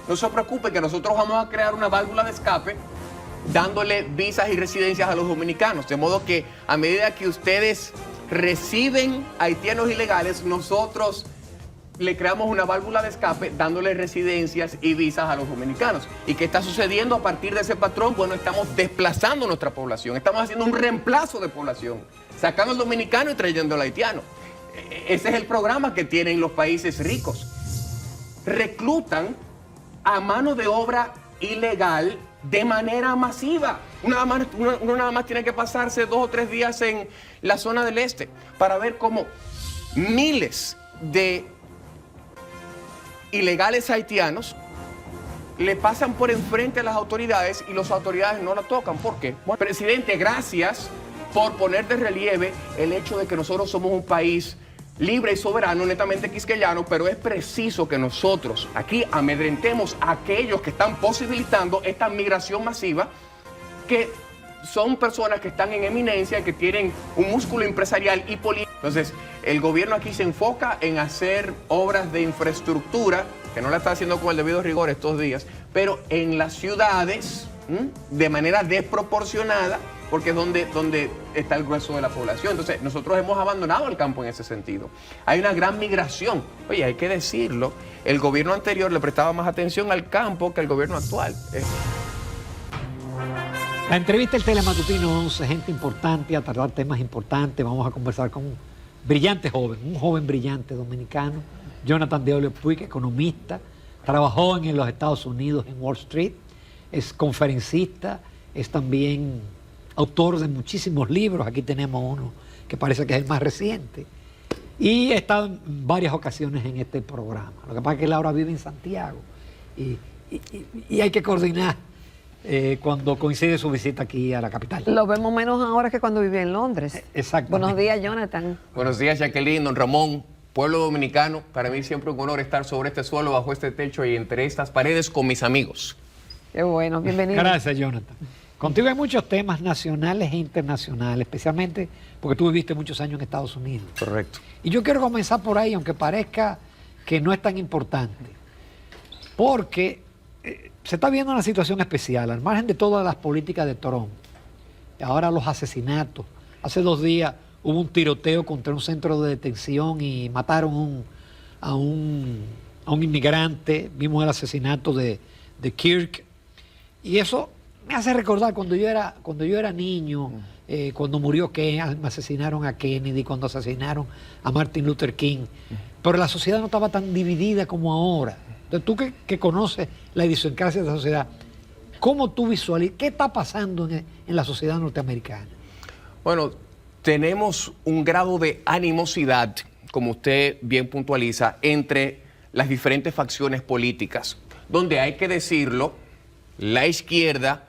No se preocupe que nosotros vamos a crear una válvula de escape dándole visas y residencias a los dominicanos. De modo que a medida que ustedes reciben haitianos ilegales, nosotros le creamos una válvula de escape dándole residencias y visas a los dominicanos. ¿Y qué está sucediendo a partir de ese patrón? Bueno, estamos desplazando nuestra población, estamos haciendo un reemplazo de población, sacando al dominicano y trayendo al haitiano. Ese es el programa que tienen los países ricos. Reclutan a mano de obra ilegal de manera masiva. Uno nada más tiene que pasarse 2 o 3 días en la zona del este para ver cómo miles de ilegales haitianos le pasan por enfrente a las autoridades y las autoridades no la tocan. ¿Por qué? Bueno, presidente, gracias por poner de relieve el hecho de que nosotros somos un país libre y soberano, netamente quisqueyano, pero es preciso que nosotros aquí amedrentemos a aquellos que están posibilitando esta migración masiva, que son personas que están en eminencia, que tienen un músculo empresarial y político. Entonces, el gobierno aquí se enfoca en hacer obras de infraestructura, que no la está haciendo con el debido rigor estos días, pero en las ciudades, de manera desproporcionada, porque es donde está el grueso de la población. Entonces, nosotros hemos abandonado el campo en ese sentido. Hay una gran migración. Oye, hay que decirlo, el gobierno anterior le prestaba más atención al campo que el gobierno actual. La entrevista del Telematutino 11, gente importante, a tratar temas importantes. Vamos a conversar con un brillante joven, un joven brillante dominicano, Jonathan Deolio Puig, economista, trabajó en los Estados Unidos en Wall Street, es conferencista, es también autor de muchísimos libros. Aquí tenemos uno que parece que es el más reciente. Y ha estado en varias ocasiones en este programa. Lo que pasa es que él ahora vive en Santiago y hay que coordinar cuando coincide su visita aquí a la capital. Lo vemos menos ahora que cuando vivía en Londres. Exacto. Buenos días, Jonathan. Buenos días, Jacqueline, don Ramón, pueblo dominicano. Para mí siempre un honor estar sobre este suelo, bajo este techo y entre estas paredes con mis amigos. Qué bueno, bienvenido. Gracias, Jonathan. Contigo hay muchos temas nacionales e internacionales, especialmente porque tú viviste muchos años en Estados Unidos. Correcto. Y yo quiero comenzar por ahí, aunque parezca que no es tan importante, porque se está viendo una situación especial, al margen de todas las políticas de Trump. Ahora los asesinatos. Hace 2 días hubo un tiroteo contra un centro de detención y mataron a un inmigrante. Vimos el asesinato de Kirk. Y eso me hace recordar cuando yo era niño, cuando murió Kennedy, asesinaron a Kennedy, cuando asesinaron a Martin Luther King. Pero la sociedad no estaba tan dividida como ahora. Entonces, tú que conoces la idiosincrasia de la sociedad, ¿cómo tú visualizas? ¿Qué está pasando en la sociedad norteamericana? Bueno, tenemos un grado de animosidad, como usted bien puntualiza, entre las diferentes facciones políticas, donde hay que decirlo, la izquierda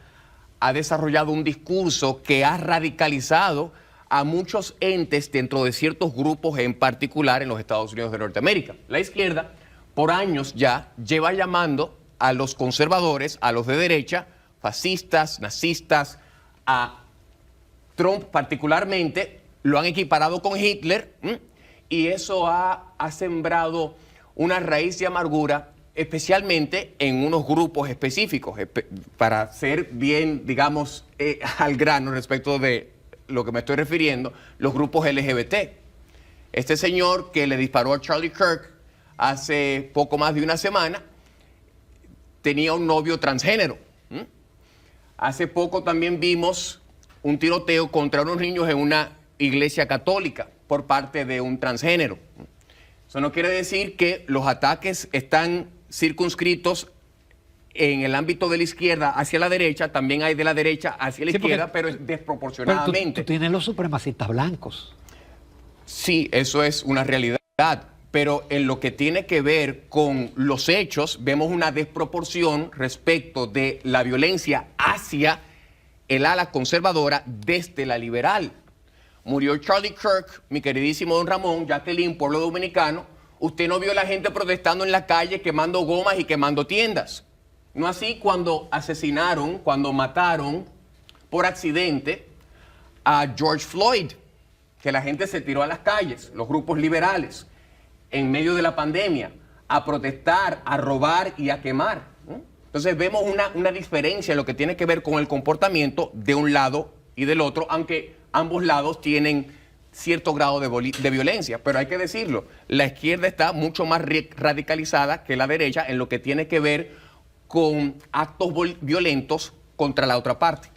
ha desarrollado un discurso que ha radicalizado a muchos entes dentro de ciertos grupos en particular en los Estados Unidos de Norteamérica. La izquierda, por años ya, lleva llamando a los conservadores, a los de derecha, fascistas, nazistas, a Trump particularmente, lo han equiparado con Hitler, y eso ha sembrado una raíz de amargura, especialmente en unos grupos específicos, para ser bien, digamos, al grano respecto de lo que me estoy refiriendo, los grupos LGBT. Este señor que le disparó a Charlie Kirk hace poco más de una semana tenía un novio transgénero. Hace poco también vimos un tiroteo contra unos niños en una iglesia católica por parte de un transgénero. Eso no quiere decir que los ataques están circunscritos en el ámbito de la izquierda hacia la derecha, también hay de la derecha hacia la izquierda, pero es desproporcionadamente. Pero tú tienes los supremacistas blancos. Sí, eso es una realidad, pero en lo que tiene que ver con los hechos, vemos una desproporción respecto de la violencia hacia el ala conservadora desde la liberal. Murió Charlie Kirk, mi queridísimo don Ramón, Jacqueline, pueblo dominicano. Usted no vio a la gente protestando en la calle, quemando gomas y quemando tiendas. No así cuando asesinaron, cuando mataron por accidente a George Floyd, que la gente se tiró a las calles, los grupos liberales, en medio de la pandemia, a protestar, a robar y a quemar. Entonces vemos una diferencia en lo que tiene que ver con el comportamiento de un lado y del otro, aunque ambos lados tienen cierto grado de violencia. Pero hay que decirlo, la izquierda está mucho más radicalizada que la derecha en lo que tiene que ver con actos violentos contra la otra parte.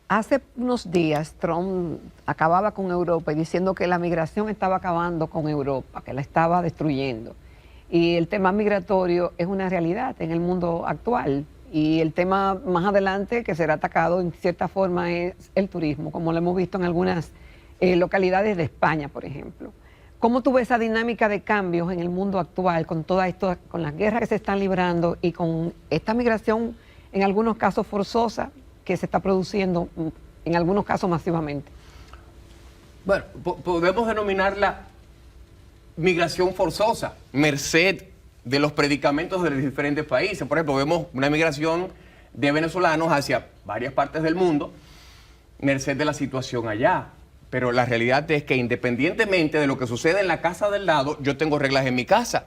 Hace unos días Trump acababa con Europa y diciendo que la migración estaba acabando con Europa, que la estaba destruyendo. Y el tema migratorio es una realidad en el mundo actual. Y el tema más adelante que será atacado en cierta forma es el turismo, como lo hemos visto en algunas localidades de España, por ejemplo. ¿Cómo tú ves esa dinámica de cambios en el mundo actual con todo esto, con las guerras que se están librando y con esta migración en algunos casos forzosa que se está produciendo en algunos casos masivamente? Bueno, podemos denominarla migración forzosa, merced de los predicamentos de los diferentes países. Por ejemplo, vemos una migración de venezolanos hacia varias partes del mundo, merced de la situación allá. Pero la realidad es que independientemente de lo que sucede en la casa del lado, yo tengo reglas en mi casa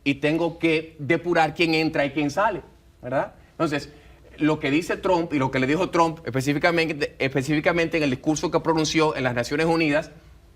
y tengo que depurar quién entra y quién sale, ¿verdad? Entonces, lo que dice Trump y lo que le dijo Trump específicamente en el discurso que pronunció en las Naciones Unidas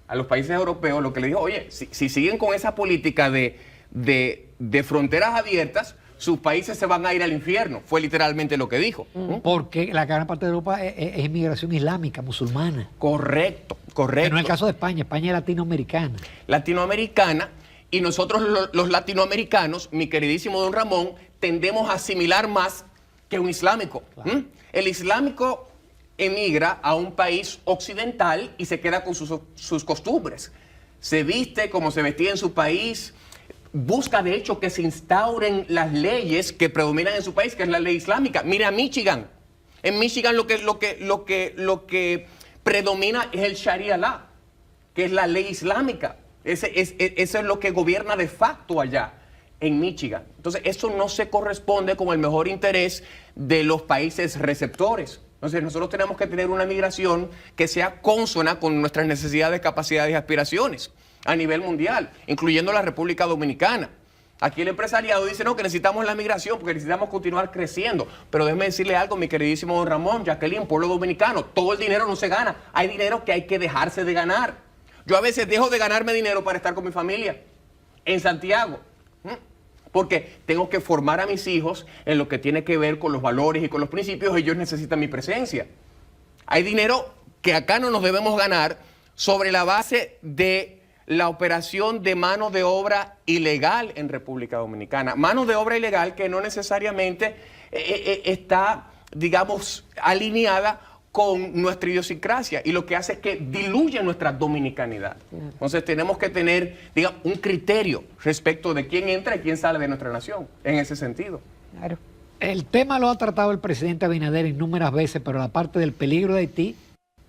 a los países europeos, lo que le dijo, oye, si siguen con esa política de fronteras abiertas, sus países se van a ir al infierno. Fue literalmente lo que dijo. Porque la gran parte de Europa es inmigración islámica, musulmana. Correcto. Que no es el caso de España. España es latinoamericana. Latinoamericana, y nosotros los latinoamericanos, mi queridísimo don Ramón, tendemos a asimilar más que un islámico. Claro. El islámico emigra a un país occidental y se queda con sus costumbres. Se viste como se vestía en su país, busca de hecho que se instauren las leyes que predominan en su país, que es la ley islámica. Mira Michigan. En Michigan lo que predomina es el Sharia law, que es la ley islámica. Eso es lo que gobierna de facto allá en Michigan. Entonces, eso no se corresponde con el mejor interés de los países receptores. Entonces, nosotros tenemos que tener una migración que sea consona con nuestras necesidades, capacidades y aspiraciones a nivel mundial, incluyendo la República Dominicana. Aquí el empresariado dice, no, que necesitamos la migración porque necesitamos continuar creciendo. Pero déjeme decirle algo, mi queridísimo don Ramón, Jacqueline, pueblo dominicano, todo el dinero no se gana. Hay dinero que hay que dejarse de ganar. Yo a veces dejo de ganarme dinero para estar con mi familia en Santiago, porque tengo que formar a mis hijos en lo que tiene que ver con los valores y con los principios. Ellos necesitan mi presencia. Hay dinero que acá no nos debemos ganar sobre la base de la operación de mano de obra ilegal en República Dominicana. Mano de obra ilegal que no necesariamente está, digamos, alineada con nuestra idiosincrasia, y lo que hace es que diluye nuestra dominicanidad. Entonces tenemos que tener, digamos, un criterio respecto de quién entra y quién sale de nuestra nación, en ese sentido. Claro. El tema lo ha tratado el presidente Abinader innumerables veces, pero la parte del peligro de Haití,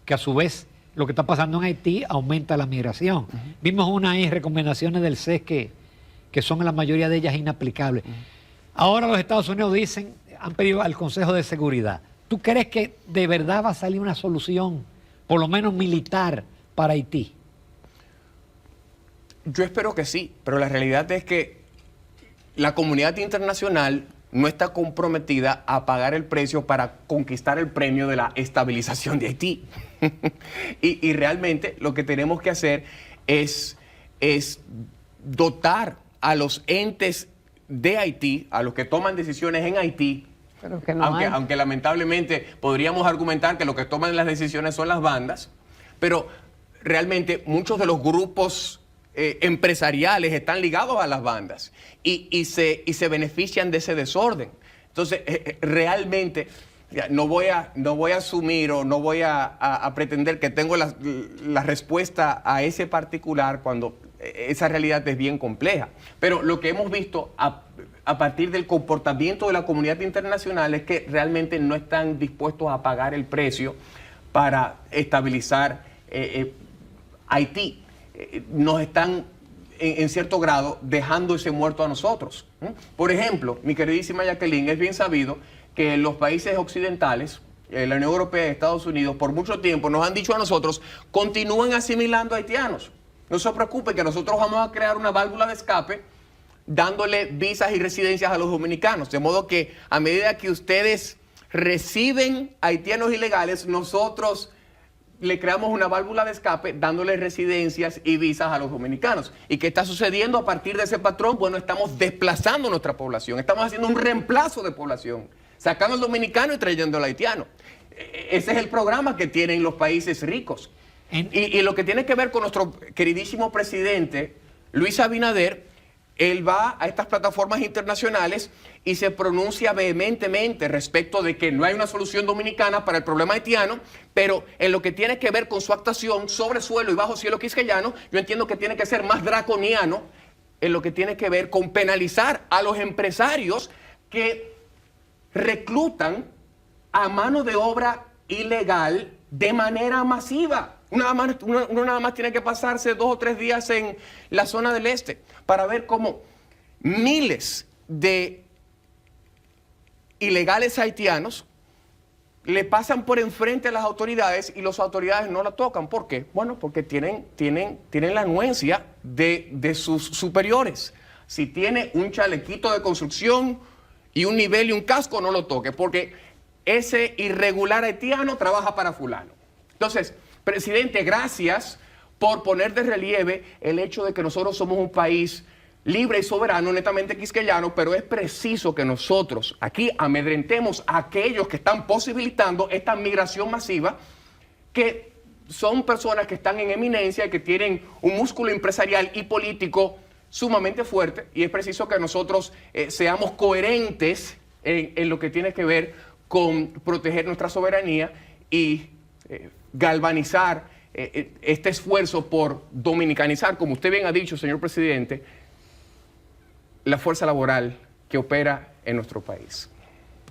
que a su vez lo que está pasando en Haití aumenta la migración. Vimos unas recomendaciones del CES que son la mayoría de ellas inaplicables. Ahora los Estados Unidos han pedido al Consejo de Seguridad. ¿Tú crees que de verdad va a salir una solución, por lo menos militar, para Haití? Yo espero que sí, pero la realidad es que la comunidad internacional no está comprometida a pagar el precio para conquistar el premio de la estabilización de Haití. y realmente lo que tenemos que hacer es dotar a los entes de Haití, a los que toman decisiones en Haití, pero que no aunque lamentablemente podríamos argumentar que lo que toman las decisiones son las bandas, pero realmente muchos de los grupos empresariales están ligados a las bandas y se benefician de ese desorden. Entonces, realmente no voy a asumir o no voy a pretender que tengo la respuesta a ese particular cuando esa realidad es bien compleja. Pero lo que hemos visto a partir del comportamiento de la comunidad internacional es que realmente no están dispuestos a pagar el precio para estabilizar Haití. Nos están, en cierto grado, dejando ese muerto a nosotros. Por ejemplo, mi queridísima Jacqueline, es bien sabido que los países occidentales, la Unión Europea y Estados Unidos, por mucho tiempo nos han dicho a nosotros, continúen asimilando haitianos. No se preocupe que nosotros vamos a crear una válvula de escape dándole visas y residencias a los dominicanos. De modo que a medida que ustedes reciben haitianos ilegales, nosotros le creamos una válvula de escape dándole residencias y visas a los dominicanos. ¿Y qué está sucediendo a partir de ese patrón? Bueno, estamos desplazando nuestra población, estamos haciendo un reemplazo de población, sacando al dominicano y trayendo al haitiano. Ese es el programa que tienen los países ricos. Y lo que tiene que ver con nuestro queridísimo presidente, Luis Abinader, él va a estas plataformas internacionales y se pronuncia vehementemente respecto de que no hay una solución dominicana para el problema haitiano, pero en lo que tiene que ver con su actuación sobre suelo y bajo cielo quisqueyano, yo entiendo que tiene que ser más draconiano en lo que tiene que ver con penalizar a los empresarios que reclutan a mano de obra ilegal de manera masiva. Uno nada más tiene que pasarse 2 o 3 días en la zona del este para ver cómo miles de ilegales haitianos le pasan por enfrente a las autoridades y las autoridades no la tocan. ¿Por qué? Bueno, porque tienen la anuencia de sus superiores. Si tiene un chalequito de construcción y un nivel y un casco, no lo toque, porque ese irregular haitiano trabaja para fulano. Entonces, presidente, gracias por poner de relieve el hecho de que nosotros somos un país libre y soberano, netamente quisqueyano, pero es preciso que nosotros aquí amedrentemos a aquellos que están posibilitando esta migración masiva, que son personas que están en eminencia y que tienen un músculo empresarial y político sumamente fuerte, y es preciso que nosotros seamos coherentes en lo que tiene que ver con proteger nuestra soberanía y galvanizar este esfuerzo por dominicanizar, como usted bien ha dicho, señor presidente, la fuerza laboral que opera en nuestro país.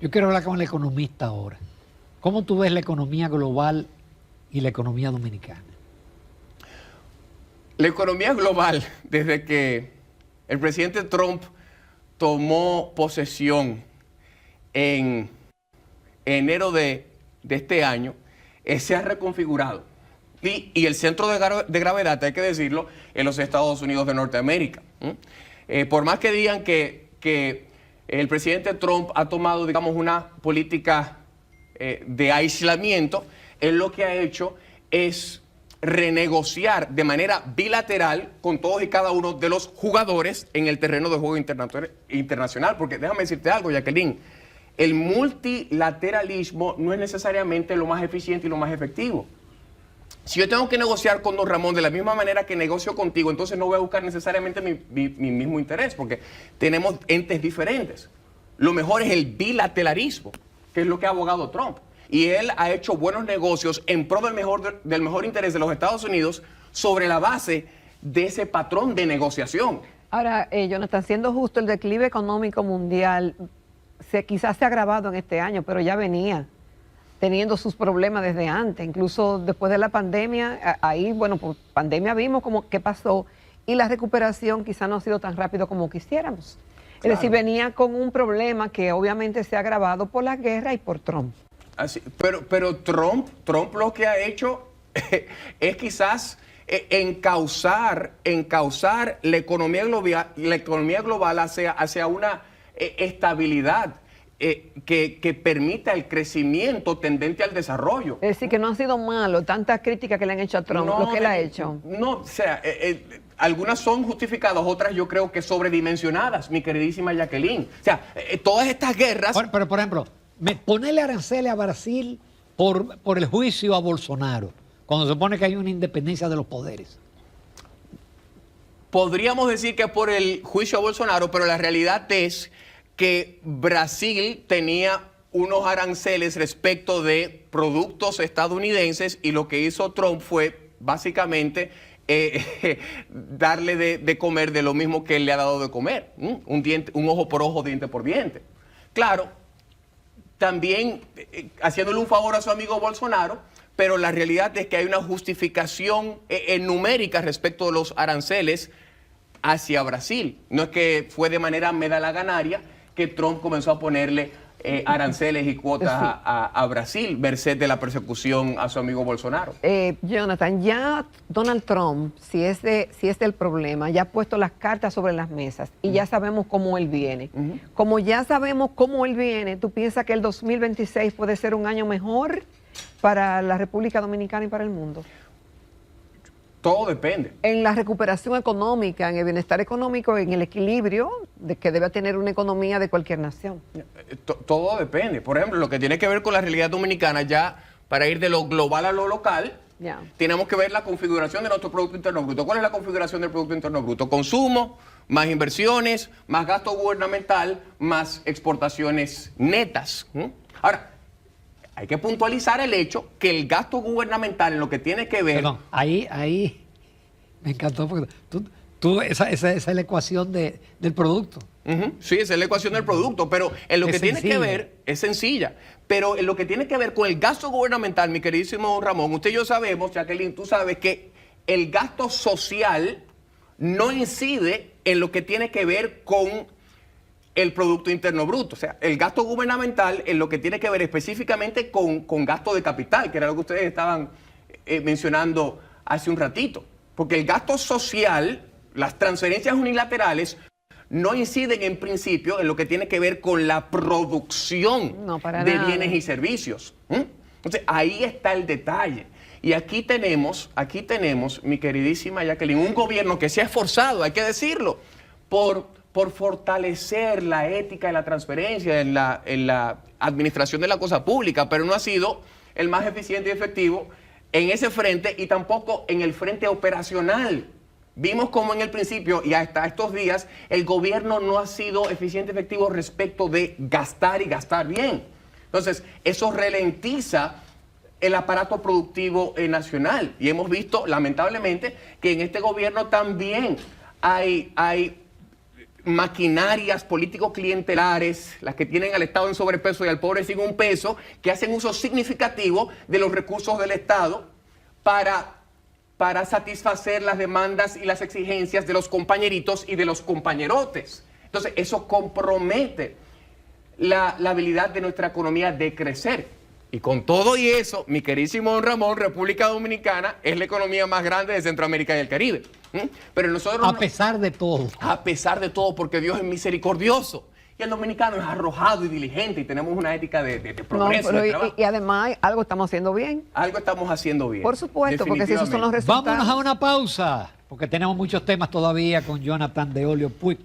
Yo quiero hablar con el economista ahora. ¿Cómo tú ves la economía global y la economía dominicana? La economía global, desde que el presidente Trump tomó posesión en enero de este año, se ha reconfigurado. Y el centro de gravedad, hay que decirlo, en los Estados Unidos de Norteamérica. Por más que digan que el presidente Trump ha tomado, digamos, una política de aislamiento, él lo que ha hecho es renegociar de manera bilateral con todos y cada uno de los jugadores en el terreno de juego internacional. Porque déjame decirte algo, Jacqueline, el multilateralismo no es necesariamente lo más eficiente y lo más efectivo. Si yo tengo que negociar con don Ramón de la misma manera que negocio contigo, entonces no voy a buscar necesariamente mi mismo interés, porque tenemos entes diferentes. Lo mejor es el bilateralismo, que es lo que ha abogado Trump. Y él ha hecho buenos negocios en pro del mejor interés de los Estados Unidos sobre la base de ese patrón de negociación. Ahora, Jonathan, siendo justo, el declive económico mundial quizás se ha agravado en este año, pero ya venía teniendo sus problemas desde antes, incluso después de la pandemia. Ahí, bueno, por pandemia vimos qué pasó, y la recuperación quizás no ha sido tan rápido como quisiéramos. Claro. Es decir, venía con un problema que obviamente se ha agravado por la guerra y por Trump. Así, pero Trump lo que ha hecho es quizás encauzar la economía global hacia una estabilidad que permita el crecimiento tendente al desarrollo. Es decir, que no ha sido malo tantas críticas que le han hecho a Trump, lo que él ha hecho. No, o sea, algunas son justificadas, otras yo creo que sobredimensionadas, mi queridísima Jacqueline. O sea, todas estas guerras... Pero por ejemplo, ponerle aranceles a Brasil por el juicio a Bolsonaro, cuando se supone que hay una independencia de los poderes. Podríamos decir que por el juicio a Bolsonaro, pero la realidad es que Brasil tenía unos aranceles respecto de productos estadounidenses, y lo que hizo Trump fue básicamente darle de comer de lo mismo que él le ha dado de comer, un ojo por ojo, diente por diente. Claro, también haciéndole un favor a su amigo Bolsonaro, pero la realidad es que hay una justificación numérica respecto de los aranceles hacia Brasil. No es que fue de manera medalaganaria que Trump comenzó a ponerle aranceles y cuotas Sí. a Brasil, merced de la persecución a su amigo Bolsonaro. Jonathan, ya Donald Trump, si es el problema, ya ha puesto las cartas sobre las mesas y ya sabemos cómo él viene. Como ya sabemos cómo él viene, ¿tú piensas que el 2026 puede ser un año mejor para la República Dominicana y para el mundo? Todo depende. En la recuperación económica, en el bienestar económico, en el equilibrio de que debe tener una economía de cualquier nación. Todo depende. Por ejemplo, lo que tiene que ver con la realidad dominicana, ya para ir de lo global a lo local, Ya. tenemos que ver la configuración de nuestro Producto Interno Bruto. ¿Cuál es la configuración del Producto Interno Bruto? Consumo, más inversiones, más gasto gubernamental, más exportaciones netas. Ahora, hay que puntualizar el hecho que el gasto gubernamental en lo que tiene que ver... Perdón, ahí me encantó porque esa es la ecuación del producto. Sí, esa es la ecuación del producto, pero en lo Es que tiene que sencilla. ver, es sencilla, pero en lo que tiene que ver con el gasto gubernamental, mi queridísimo Ramón, usted y yo sabemos, Jacqueline, tú sabes que el gasto social no incide en lo que tiene que ver con el Producto Interno Bruto. O sea, el gasto gubernamental en lo que tiene que ver específicamente con gasto de capital, que era lo que ustedes estaban mencionando hace un ratito. Porque el gasto social, las transferencias unilaterales, no inciden en principio en lo que tiene que ver con la producción No, para de nada. bienes y servicios. Entonces, ahí está el detalle. Y aquí tenemos, mi queridísima Jacqueline, un gobierno que se ha esforzado, hay que decirlo, por fortalecer la ética y la transparencia en la administración de la cosa pública, pero no ha sido el más eficiente y efectivo en ese frente y tampoco en el frente operacional. Vimos como en el principio y hasta estos días el gobierno no ha sido eficiente y efectivo respecto de gastar y gastar bien. Entonces, eso ralentiza el aparato productivo nacional. Y hemos visto, lamentablemente, que en este gobierno también hay maquinarias político-clientelares, las que tienen al Estado en sobrepeso y al pobre sin un peso, que hacen uso significativo de los recursos del Estado para satisfacer las demandas y las exigencias de los compañeritos y de los compañerotes. Entonces, eso compromete la habilidad de nuestra economía de crecer. Y con todo y eso, mi queridísimo don Ramón, República Dominicana es la economía más grande de Centroamérica y el Caribe. Pero nosotros... A pesar de todo. A pesar de todo, porque Dios es misericordioso. Y el dominicano es arrojado y diligente y tenemos una ética de progreso. No, de pero trabajo. y además algo estamos haciendo bien. Algo estamos haciendo bien. Por supuesto, porque si esos son los definitivamente. resultados. Vámonos a una pausa, porque tenemos muchos temas todavía con Jonathan de Olio Puig.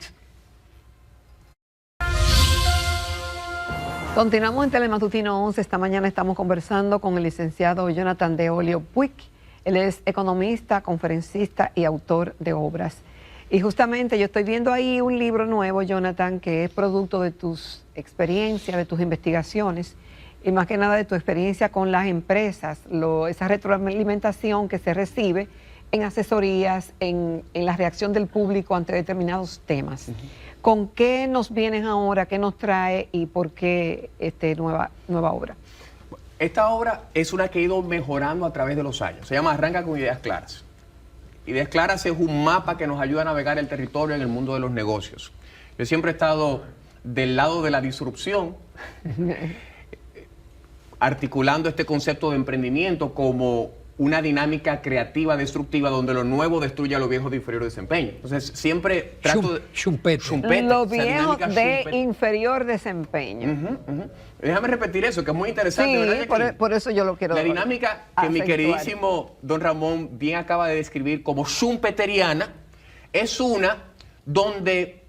Continuamos en Telematutino 11. Esta mañana estamos conversando con el licenciado Jonathan de Olio Puig. Él es economista, conferencista y autor de obras. Y justamente yo estoy viendo ahí un libro nuevo, Jonathan, que es producto de tus experiencias, de tus investigaciones y más que nada de tu experiencia con las empresas, esa retroalimentación que se recibe en asesorías, en la reacción del público ante determinados temas. ¿Con qué nos vienes ahora? ¿Qué nos trae y por qué nueva obra? Esta obra es una que ha ido mejorando a través de los años. Se llama Arranca con Ideas Claras. Ideas Claras es un mapa que nos ayuda a navegar el territorio en el mundo de los negocios. Yo siempre he estado del lado de la disrupción, articulando este concepto de emprendimiento como una dinámica creativa destructiva donde lo nuevo destruye a lo viejo de inferior desempeño. Entonces, siempre trato de... Chumpete. Lo esa viejo dinámica de Schumpeter. inferior desempeño. Déjame repetir eso, que es muy interesante. ¿verdad, Sí, Jacqueline? por eso yo lo quiero La dinámica que mi acentuar. queridísimo don Ramón bien acaba de describir como schumpeteriana es una donde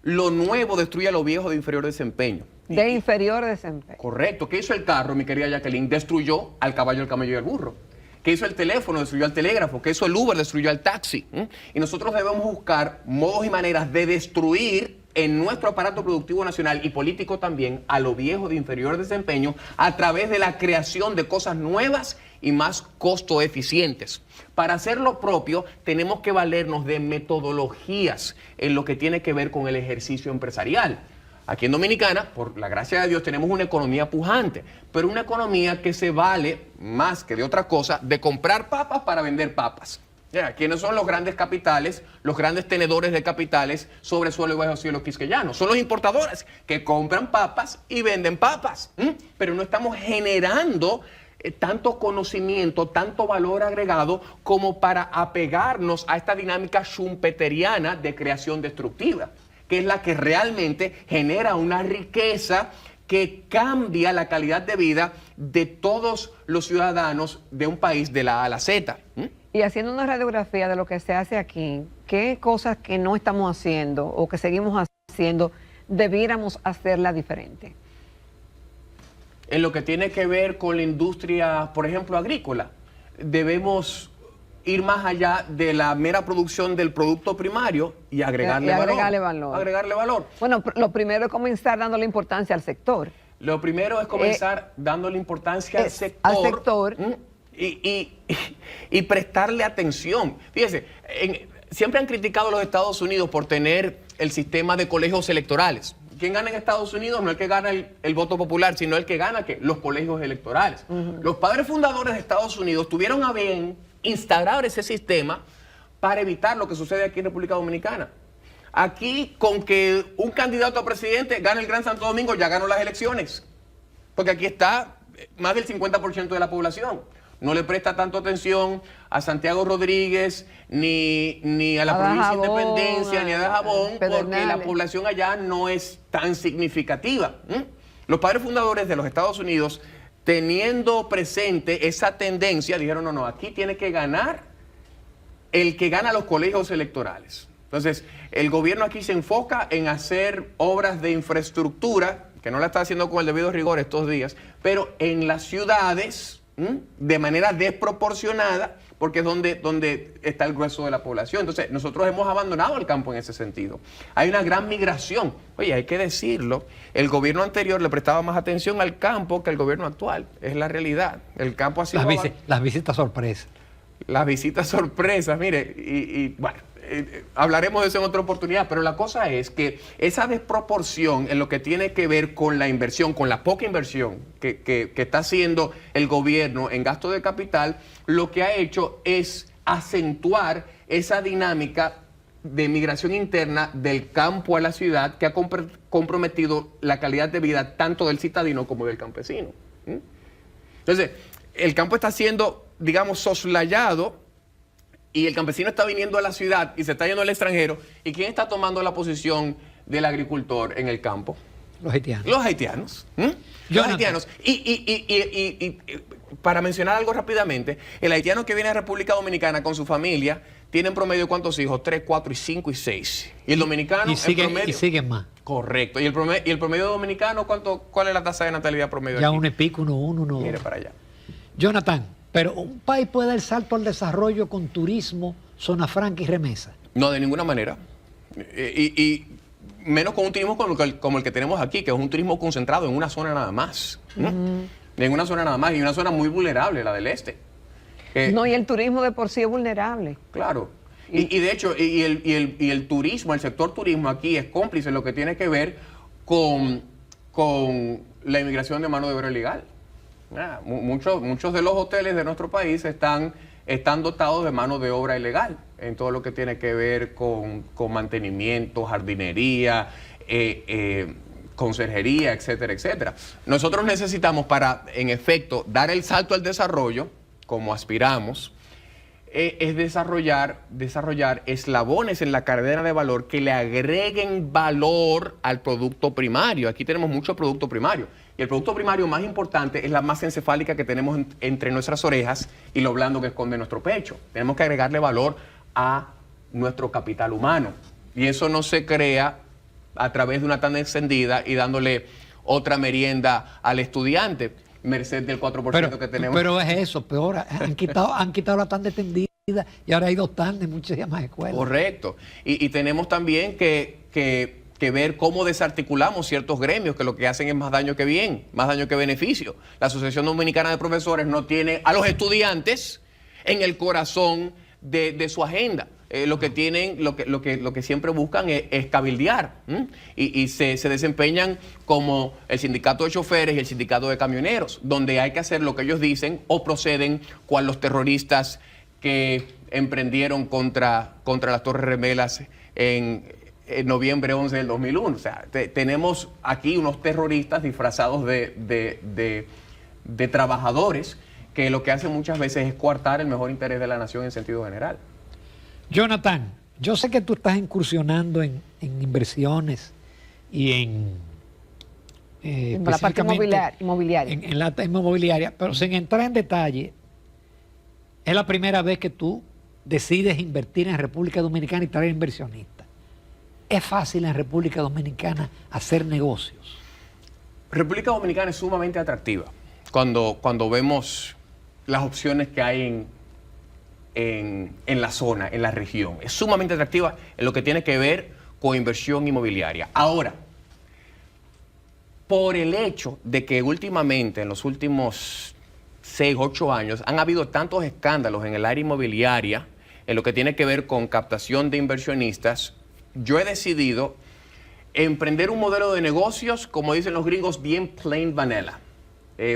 lo nuevo destruye a lo viejo de inferior desempeño. De inferior desempeño. Correcto. ¿Qué hizo el carro, mi querida Jacqueline? Destruyó al caballo, el camello y el burro. ¿Qué hizo el teléfono? Destruyó al telégrafo. ¿Qué hizo el Uber? Destruyó al taxi. Y nosotros debemos buscar modos y maneras de destruir en nuestro aparato productivo nacional y político también a lo viejo de inferior desempeño a través de la creación de cosas nuevas y más costo eficientes. Para hacer lo propio tenemos que valernos de metodologías en lo que tiene que ver con el ejercicio empresarial. Aquí en Dominicana, por la gracia de Dios, tenemos una economía pujante, pero una economía que se vale, más que de otra cosa, de comprar papas para vender papas. sea, ¿quiénes son los grandes capitales, los grandes tenedores de capitales sobre suelo y bajo cielo quisqueyano? Son los importadores que compran papas y venden papas. Pero no estamos generando tanto conocimiento, tanto valor agregado como para apegarnos a esta dinámica schumpeteriana de creación destructiva, que es la que realmente genera una riqueza que cambia la calidad de vida de todos los ciudadanos de un país de la A a la Z. Y haciendo una radiografía de lo que se hace aquí, ¿qué cosas que no estamos haciendo o que seguimos haciendo debiéramos hacerla diferente? En lo que tiene que ver con la industria, por ejemplo, agrícola, debemos ir más allá de la mera producción del producto primario y agregarle valor. Agregarle valor. Bueno, lo primero es comenzar dándole importancia al sector. Lo primero es comenzar dándole importancia al sector. Y prestarle atención. Fíjese, siempre han criticado a los Estados Unidos por tener el sistema de colegios electorales. ¿Quién gana en Estados Unidos? No el que gana el voto popular, sino el que gana los colegios electorales. Los padres fundadores de Estados Unidos tuvieron a bien instaurar ese sistema para evitar lo que sucede aquí en República Dominicana. Aquí, con que un candidato a presidente gane el Gran Santo Domingo, ya ganó las elecciones. Porque aquí está más del 50% de la población. No le presta tanto atención a Santiago Rodríguez, ni a la provincia de Independencia, ni a Dajabón, porque la población allá no es tan significativa. Los padres fundadores de los Estados Unidos, teniendo presente esa tendencia, dijeron, no, aquí tiene que ganar el que gana los colegios electorales. Entonces, el gobierno aquí se enfoca en hacer obras de infraestructura, que no la está haciendo con el debido rigor estos días, pero en las ciudades, de manera desproporcionada, porque es donde está el grueso de la población. Entonces, nosotros hemos abandonado el campo en ese sentido. Hay una gran migración. Oye, hay que decirlo, el gobierno anterior le prestaba más atención al campo que el gobierno actual. Es la realidad. El campo ha sido... Las visitas sorpresas. Las visitas sorpresas, mire, y bueno, hablaremos de eso en otra oportunidad, pero la cosa es que esa desproporción en lo que tiene que ver con la inversión, con la poca inversión que está haciendo el gobierno en gasto de capital, lo que ha hecho es acentuar esa dinámica de migración interna del campo a la ciudad que ha comprometido la calidad de vida tanto del citadino como del campesino. Entonces, el campo está siendo, digamos, soslayado, y el campesino está viniendo a la ciudad y se está yendo al extranjero. ¿Y quién está tomando la posición del agricultor en el campo? Los haitianos. Los haitianos. Los haitianos. Y para mencionar algo rápidamente, el haitiano que viene a República Dominicana con su familia tiene en promedio ¿cuántos hijos? 3, 4, 5 y 6. Y el dominicano y siguen más. Correcto. ¿Y el promedio dominicano cuál es la tasa de natalidad promedio? Ya aquí? 1 y pico, Mire para allá. Jonathan, pero un país puede dar el salto al desarrollo con turismo, zona franca y remesa. No, de ninguna manera. Y menos con un turismo como el que tenemos aquí, que es un turismo concentrado en una zona nada más. En una zona nada más, y una zona muy vulnerable, la del este. No, y el turismo de por sí es vulnerable. Claro. Y de hecho, el turismo, el sector turismo aquí es cómplice en lo que tiene que ver con la inmigración de mano de obra ilegal. Muchos de los hoteles de nuestro país están dotados de mano de obra ilegal en todo lo que tiene que ver con mantenimiento, jardinería, conserjería, etcétera, etcétera. Nosotros necesitamos, para, en efecto, dar el salto al desarrollo, como aspiramos, es desarrollar eslabones en la cadena de valor que le agreguen valor al producto primario. Aquí tenemos mucho producto primario. Y el producto primario más importante es la masa encefálica que tenemos entre nuestras orejas y lo blando que esconde nuestro pecho. Tenemos que agregarle valor a nuestro capital humano. Y eso no se crea a través de una tanda extendida y dándole otra merienda al estudiante, merced del 4% que tenemos. Pero es eso, peor. Han quitado la tanda extendida y ahora hay 2 tandas en muchas más escuelas. Correcto. Y tenemos también que ver cómo desarticulamos ciertos gremios que lo que hacen es más daño que bien, más daño que beneficio. La Asociación Dominicana de Profesores no tiene a los estudiantes en el corazón de su agenda. Lo que siempre buscan es cabildear, y se desempeñan como el sindicato de choferes y el sindicato de camioneros, donde hay que hacer lo que ellos dicen o proceden cual los terroristas que emprendieron contra las Torres Gemelas en noviembre 11 del 2001. O sea, tenemos aquí unos terroristas disfrazados de trabajadores que lo que hacen muchas veces es coartar el mejor interés de la nación en sentido general. Jonathan, yo sé que tú estás incursionando en inversiones y en la parte inmobiliaria. En la inmobiliaria, pero sin entrar en detalle, es la primera vez que tú decides invertir en República Dominicana y traer inversionistas. ¿Es fácil en República Dominicana hacer negocios? República Dominicana es sumamente atractiva cuando vemos las opciones que hay en la zona, en la región. Es sumamente atractiva en lo que tiene que ver con inversión inmobiliaria. Ahora, por el hecho de que últimamente, en los últimos 6, 8 años, han habido tantos escándalos en el área inmobiliaria, en lo que tiene que ver con captación de inversionistas, yo he decidido emprender un modelo de negocios, como dicen los gringos, bien plain vanilla.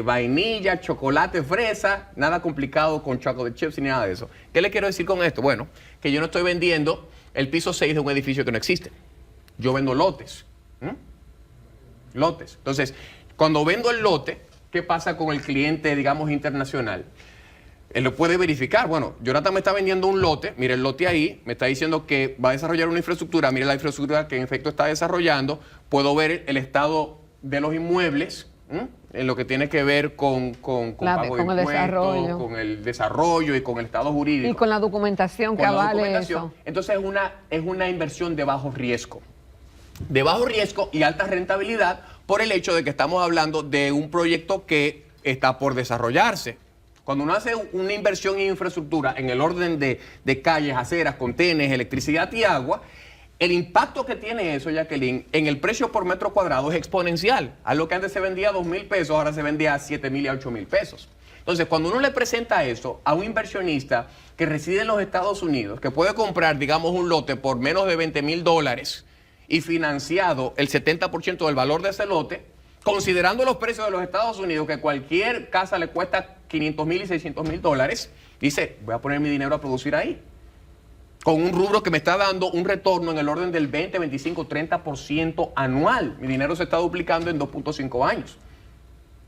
Vainilla, chocolate, fresa, nada complicado con chocolate chips ni nada de eso. ¿Qué le quiero decir con esto? Bueno, que yo no estoy vendiendo el piso 6 de un edificio que no existe. Yo vendo lotes. Lotes. Entonces, cuando vendo el lote, ¿qué pasa con el cliente, digamos, internacional? Él lo puede verificar. Bueno, Jonathan me está vendiendo un lote, mire el lote ahí, me está diciendo que va a desarrollar una infraestructura, mire la infraestructura que en efecto está desarrollando, puedo ver el estado de los inmuebles, en lo que tiene que ver con pago de impuestos, con el desarrollo y con el estado jurídico. Y con la documentación que avale eso. Entonces es una inversión de bajo riesgo. De bajo riesgo y alta rentabilidad por el hecho de que estamos hablando de un proyecto que está por desarrollarse. Cuando uno hace una inversión en infraestructura en el orden de calles, aceras, contenes, electricidad y agua, el impacto que tiene eso, Jacqueline, en el precio por metro cuadrado es exponencial. A lo que antes se vendía a 2,000 pesos, ahora se vendía a 7,000 y a 8,000 pesos. Entonces, cuando uno le presenta eso a un inversionista que reside en los Estados Unidos, que puede comprar, digamos, un lote por menos de $20,000 y financiado el 70% del valor de ese lote, considerando los precios de los Estados Unidos, que cualquier casa le cuesta $500,000 y $600,000, dice, voy a poner mi dinero a producir ahí. Con un rubro que me está dando un retorno en el orden del 20, 25, 30% anual. Mi dinero se está duplicando en 2.5 años.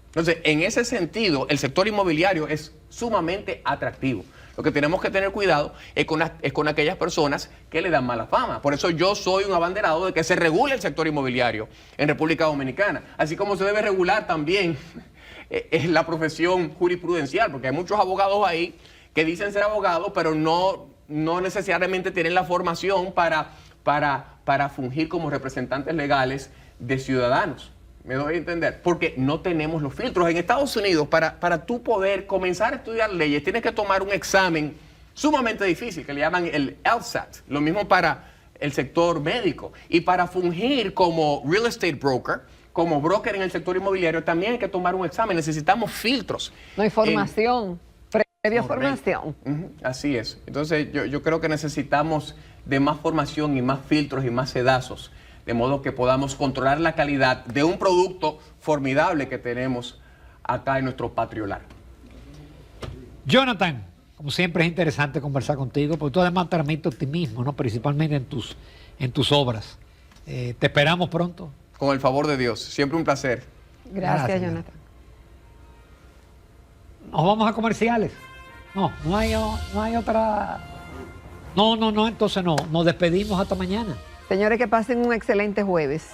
Entonces, en ese sentido, el sector inmobiliario es sumamente atractivo. Lo que tenemos que tener cuidado es con aquellas personas que le dan mala fama. Por eso yo soy un abanderado de que se regule el sector inmobiliario en República Dominicana. Así como se debe regular también la profesión jurisprudencial, porque hay muchos abogados ahí que dicen ser abogados, pero no necesariamente tienen la formación para fungir como representantes legales de ciudadanos. Me doy a entender, porque no tenemos los filtros. En Estados Unidos, para tú poder comenzar a estudiar leyes, tienes que tomar un examen sumamente difícil, que le llaman el LSAT. Lo mismo para el sector médico. Y para fungir como real estate broker, como broker en el sector inmobiliario, también hay que tomar un examen. Necesitamos filtros. No hay formación, previa formación. Así es. Entonces, yo creo que necesitamos de más formación y más filtros y más sedazos, de modo que podamos controlar la calidad de un producto formidable que tenemos acá en nuestro patrio largo. Jonathan, como siempre es interesante conversar contigo, porque tú además transmites optimismo, ¿no? Principalmente en tus obras. Te esperamos pronto. Con el favor de Dios. Siempre un placer. Gracias, Jonathan. Nos vamos a comerciales. No hay otra. No, entonces no. Nos despedimos hasta mañana. Señores, que pasen un excelente jueves.